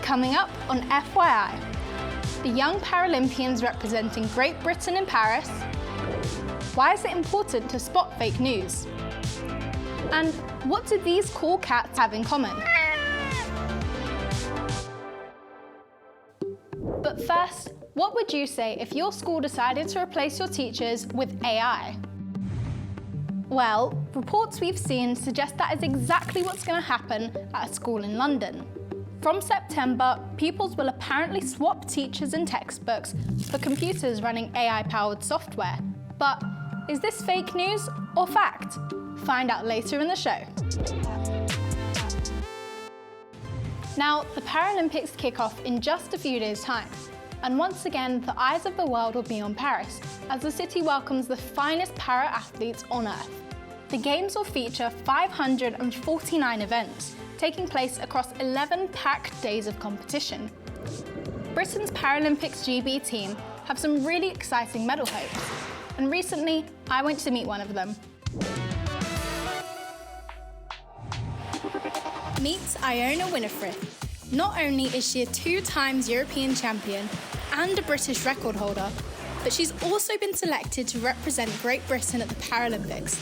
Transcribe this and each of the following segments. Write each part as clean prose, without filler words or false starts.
Coming up on FYI, the young Paralympians representing Great Britain in Paris. Why is it important to spot fake news? And what do these cool cats have in common? But first, what would you say if your school decided to replace your teachers with AI? Well, reports we've seen suggest that is exactly what's going to happen at a school in London. From September, pupils will apparently swap teachers and textbooks for computers running AI-powered software. But is this fake news or fact? Find out later in the show. Now, the Paralympics kick off in just a few days' time. And once again, the eyes of the world will be on Paris, as the city welcomes the finest para-athletes on Earth. The Games will feature 549 events, taking place across 11 packed days of competition. Britain's ParalympicsGB team have some really exciting medal hopes, and recently, I went to meet one of them. Meet Iona Winnifrith. Not only is she a 2-time European champion and a British record holder, but she's also been selected to represent Great Britain at the Paralympics.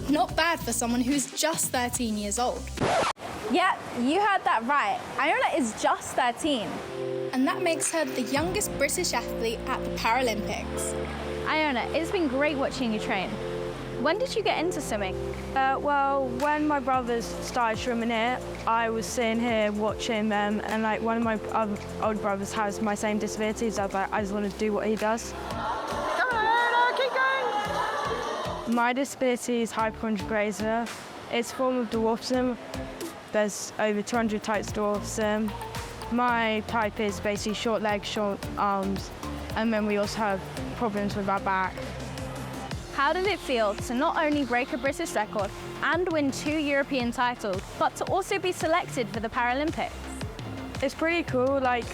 Not bad for someone who's just 13 years old. Yeah, you heard that right. Iona is just 13. And that makes her the youngest British athlete at the Paralympics. Iona, it's been great watching you train. When did you get into swimming? Well, when my brothers started swimming here, I was sitting here watching them, and like one of my other older brothers has my same disabilities. I was like, I just want to do what he does. Come on, keep going! My disability is hypochondroplasia. It's a form of dwarfism. There's over 200 types of dwarfism. My type is basically short legs, short arms, and then we also have problems with our back. How did it feel to not only break a British record and win 2 European titles, but to also be selected for the Paralympics? It's pretty cool. Like,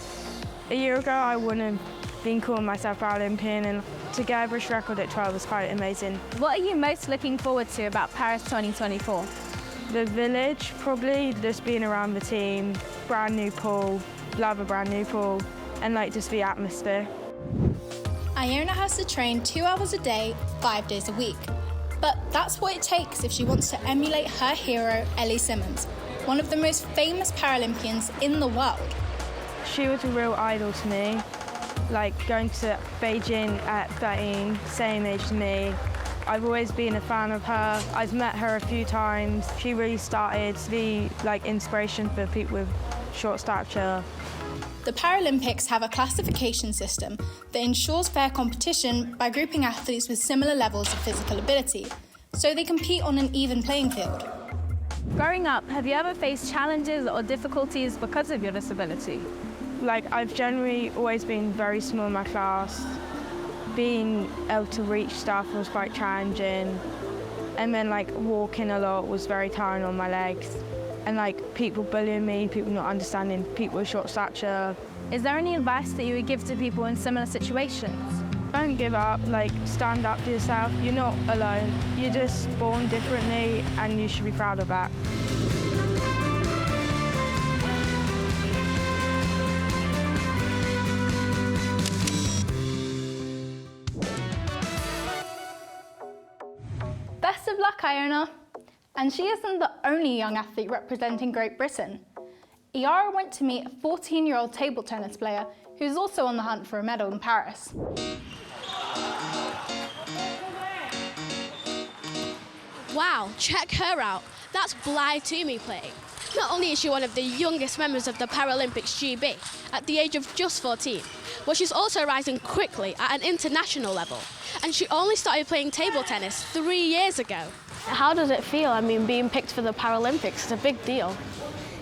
a year ago, I wouldn't have been calling myself Paralympian, and to get a British record at 12 was quite amazing. What are you most looking forward to about Paris 2024? The village, probably, just being around the team, brand new pool, love a brand new pool, and like just the atmosphere. Iona has to train 2 hours a day, 5 days a week. But that's what it takes if she wants to emulate her hero, Ellie Simmonds, one of the most famous Paralympians in the world. She was a real idol to me. Like going to Beijing at 13, same age as me. I've always been a fan of her. I've met her a few times. She really started to be like inspiration for people with short stature. The Paralympics have a classification system that ensures fair competition by grouping athletes with similar levels of physical ability, so they compete on an even playing field. Growing up, have you ever faced challenges or difficulties because of your disability? Like, I've generally always been very small in my class. Being able to reach stuff was quite challenging. And then, like, walking a lot was very tiring on my legs. And like people bullying me, people not understanding, people with short stature. Is there any advice that you would give to people in similar situations? Don't give up, like stand up for yourself. You're not alone. You're just born differently and you should be proud of that. Best of luck, Iona. And she isn't the only young athlete representing Great Britain. Iara went to meet a 14-year-old table tennis player who's also on the hunt for a medal in Paris. Wow, check her out. That's Bly Twomey playing. Not only is she one of the youngest members of the ParalympicsGB at the age of just 14, but she's also rising quickly at an international level. And she only started playing table tennis 3 years ago. How does it feel? I mean, being picked for the Paralympics is a big deal.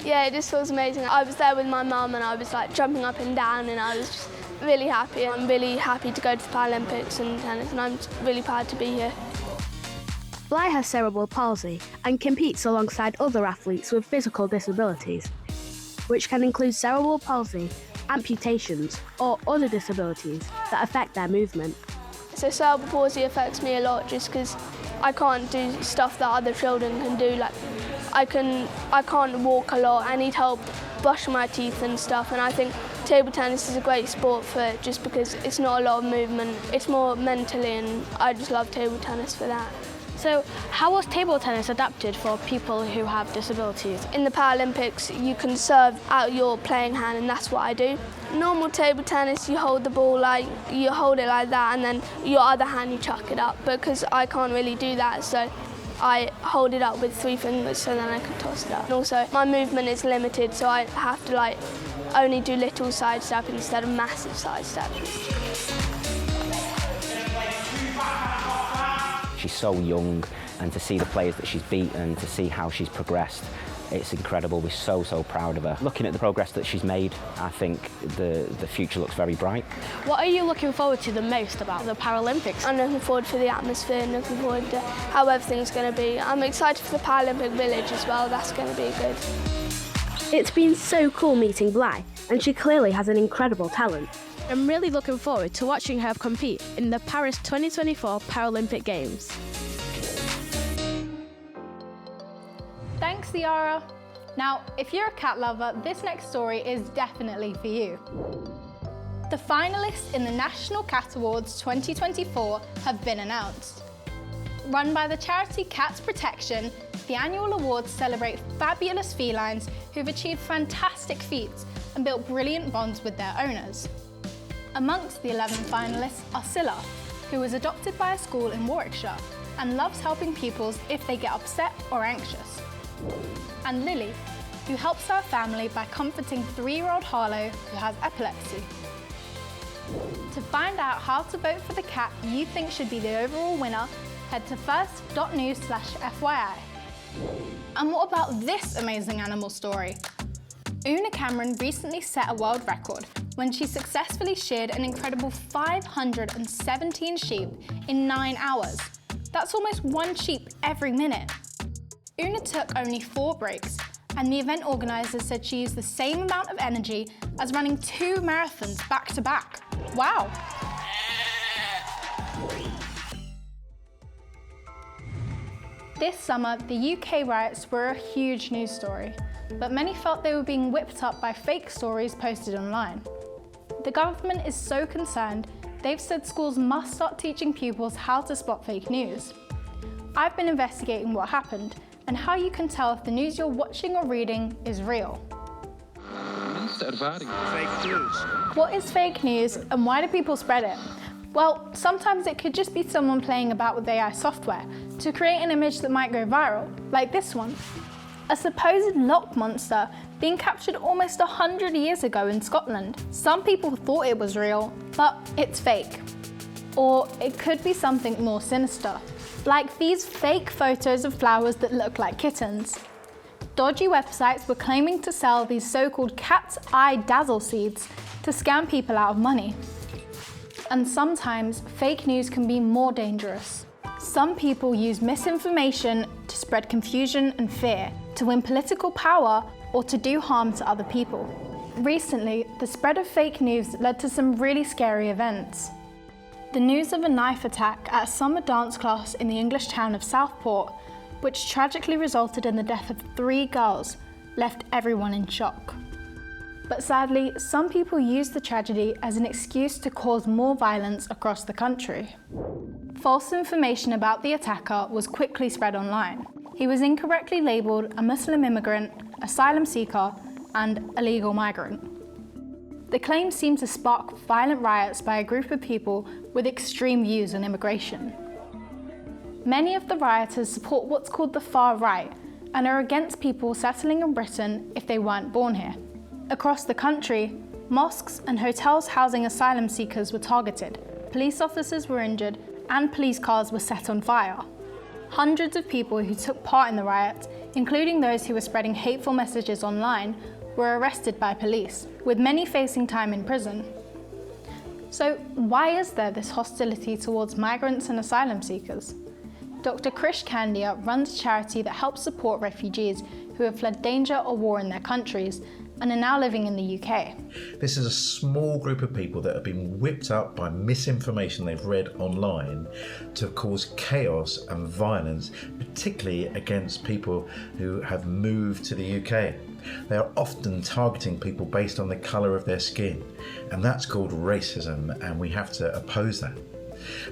Yeah, it just feels amazing. I was there with my mum and I was like jumping up and down and I was just really happy. I'm really happy to go to the Paralympics and tennis and I'm really proud to be here. Bly has cerebral palsy and competes alongside other athletes with physical disabilities, which can include cerebral palsy, amputations or other disabilities that affect their movement. So cerebral palsy affects me a lot just because I can't do stuff that other children can do. Like I can't walk a lot, I need help brushing my teeth and stuff, and I think table tennis is a great sport for it just because it's not a lot of movement, it's more mentally, and I just love table tennis for that. So how was table tennis adapted for people who have disabilities? In the Paralympics, you can serve out your playing hand, and that's what I do. Normal table tennis, you hold the ball you hold it like that, and then your other hand you chuck it up. Because I can't really do that, so I hold it up with 3 fingers, so then I can toss it up. And also, my movement is limited, so I have to only do little side step instead of massive side steps. She's so young, and to see the players that she's beaten, to see how she's progressed, it's incredible. We're so proud of her. Looking at the progress that she's made, I think the future looks very bright. What are you looking forward to the most about the Paralympics? I'm looking forward for the atmosphere and looking forward to how everything's going to be. I'm excited for the Paralympic Village as well, that's going to be good. It's been so cool meeting Bly, and she clearly has an incredible talent. I'm really looking forward to watching her compete in the Paris 2024 Paralympic Games. Thanks, Ciara. Now, if you're a cat lover, this next story is definitely for you. The finalists in the National Cat Awards 2024 have been announced. Run by the charity Cats Protection, the annual awards celebrate fabulous felines who've achieved fantastic feats and built brilliant bonds with their owners. Amongst the 11 finalists are Scylla, who was adopted by a school in Warwickshire and loves helping pupils if they get upset or anxious. And Lily, who helps her family by comforting 3-year-old Harlow, who has epilepsy. To find out how to vote for the cat you think should be the overall winner, head to first.news/FYI. And what about this amazing animal story? Una Cameron recently set a world record when she successfully sheared an incredible 517 sheep in 9 hours. That's almost 1 sheep every minute. Una took only 4 breaks, and the event organisers said she used the same amount of energy as running 2 marathons back to back. Wow! This summer, the UK riots were a huge news story, but many felt they were being whipped up by fake stories posted online. The government is so concerned, they've said schools must start teaching pupils how to spot fake news. I've been investigating what happened and how you can tell if the news you're watching or reading is real. Fake news. What is fake news and why do people spread it? Well, sometimes it could just be someone playing about with AI software to create an image that might go viral, like this one. A supposed lock monster being captured almost 100 years ago in Scotland. Some people thought it was real, but it's fake. Or it could be something more sinister, like these fake photos of flowers that look like kittens. Dodgy websites were claiming to sell these so-called cat's eye dazzle seeds to scam people out of money. And sometimes fake news can be more dangerous. Some people use misinformation to spread confusion and fear, to win political power, or to do harm to other people. Recently, the spread of fake news led to some really scary events. The news of a knife attack at a summer dance class in the English town of Southport, which tragically resulted in the death of 3 girls, left everyone in shock. But sadly, some people used the tragedy as an excuse to cause more violence across the country. False information about the attacker was quickly spread online. He was incorrectly labelled a Muslim immigrant, asylum seeker, and illegal migrant. The claims seemed to spark violent riots by a group of people with extreme views on immigration. Many of the rioters support what's called the far right and are against people settling in Britain if they weren't born here. Across the country, mosques and hotels housing asylum seekers were targeted, police officers were injured, and police cars were set on fire. Hundreds of people who took part in the riots, including those who were spreading hateful messages online, were arrested by police, with many facing time in prison. So why is there this hostility towards migrants and asylum seekers? Dr. Krish Kandia runs a charity that helps support refugees who have fled danger or war in their countries and are now living in the UK. This is a small group of people that have been whipped up by misinformation they've read online to cause chaos and violence, particularly against people who have moved to the UK. They are often targeting people based on the colour of their skin, and that's called racism, and we have to oppose that.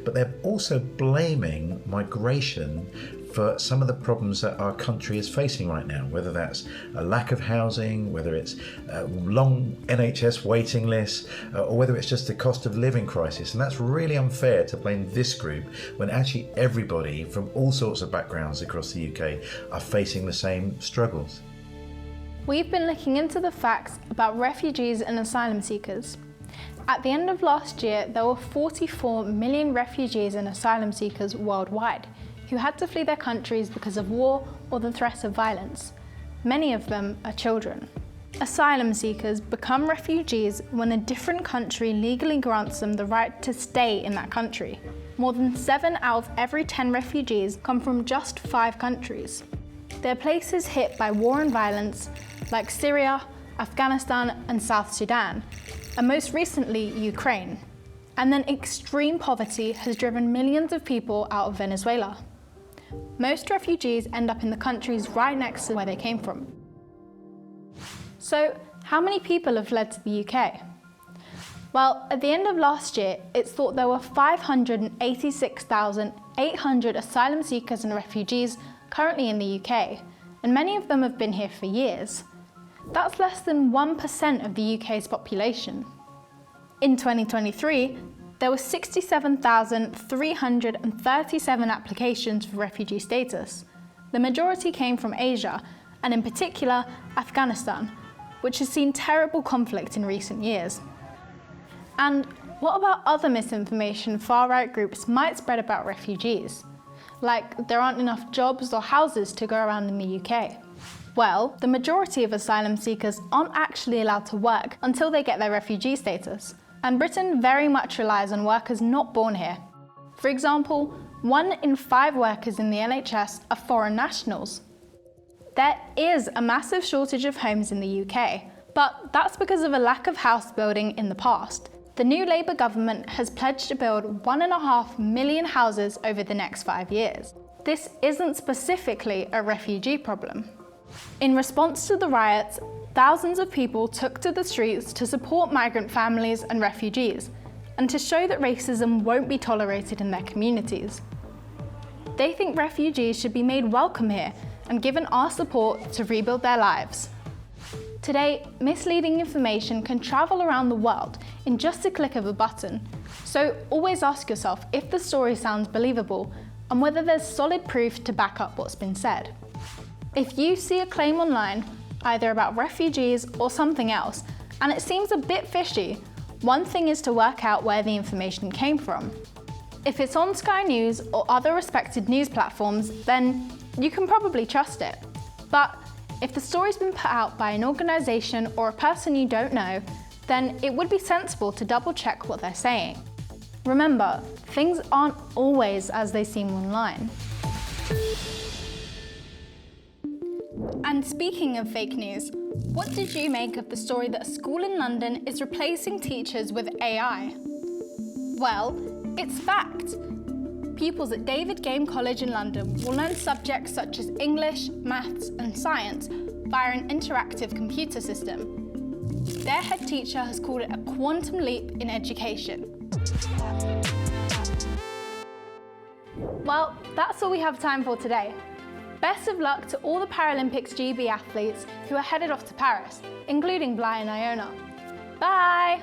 But they're also blaming migration for some of the problems that our country is facing right now, whether that's a lack of housing, whether it's long NHS waiting lists, or whether it's just a cost of living crisis. And that's really unfair to blame this group when actually everybody from all sorts of backgrounds across the UK are facing the same struggles. We've been looking into the facts about refugees and asylum seekers. At the end of last year, there were 44 million refugees and asylum seekers worldwide who had to flee their countries because of war or the threat of violence. Many of them are children. Asylum seekers become refugees when a different country legally grants them the right to stay in that country. More than 7 out of every 10 refugees come from just 5 countries. They're places hit by war and violence like Syria, Afghanistan and South Sudan, and most recently Ukraine. And then extreme poverty has driven millions of people out of Venezuela. Most refugees end up in the countries right next to where they came from. So, how many people have fled to the UK? Well, at the end of last year, it's thought there were 586,800 asylum seekers and refugees currently in the UK, and many of them have been here for years. That's less than 1% of the UK's population. In 2023, there were 67,337 applications for refugee status. The majority came from Asia, and in particular, Afghanistan, which has seen terrible conflict in recent years. And what about other misinformation far-right groups might spread about refugees? Like there aren't enough jobs or houses to go around in the UK. Well, the majority of asylum seekers aren't actually allowed to work until they get their refugee status. And Britain very much relies on workers not born here. For example, 1 in 5 workers in the NHS are foreign nationals. There is a massive shortage of homes in the UK, but that's because of a lack of house building in the past. The new Labour government has pledged to build 1.5 million houses over the next 5 years. This isn't specifically a refugee problem. In response to the riots, thousands of people took to the streets to support migrant families and refugees, and to show that racism won't be tolerated in their communities. They think refugees should be made welcome here and given our support to rebuild their lives. Today, misleading information can travel around the world in just a click of a button, so always ask yourself if the story sounds believable and whether there's solid proof to back up what's been said. If you see a claim online, either about refugees or something else, and it seems a bit fishy, one thing is to work out where the information came from. If it's on Sky News or other respected news platforms, then you can probably trust it. But if the story's been put out by an organisation or a person you don't know, then it would be sensible to double check what they're saying. Remember, things aren't always as they seem online. And speaking of fake news, what did you make of the story that a school in London is replacing teachers with AI? Well, it's fact. Pupils at David Game College in London will learn subjects such as English, maths and science via an interactive computer system. Their head teacher has called it a quantum leap in education. Well, that's all we have time for today. Best of luck to all the ParalympicsGB athletes who are headed off to Paris, including Bly and Iona. Bye!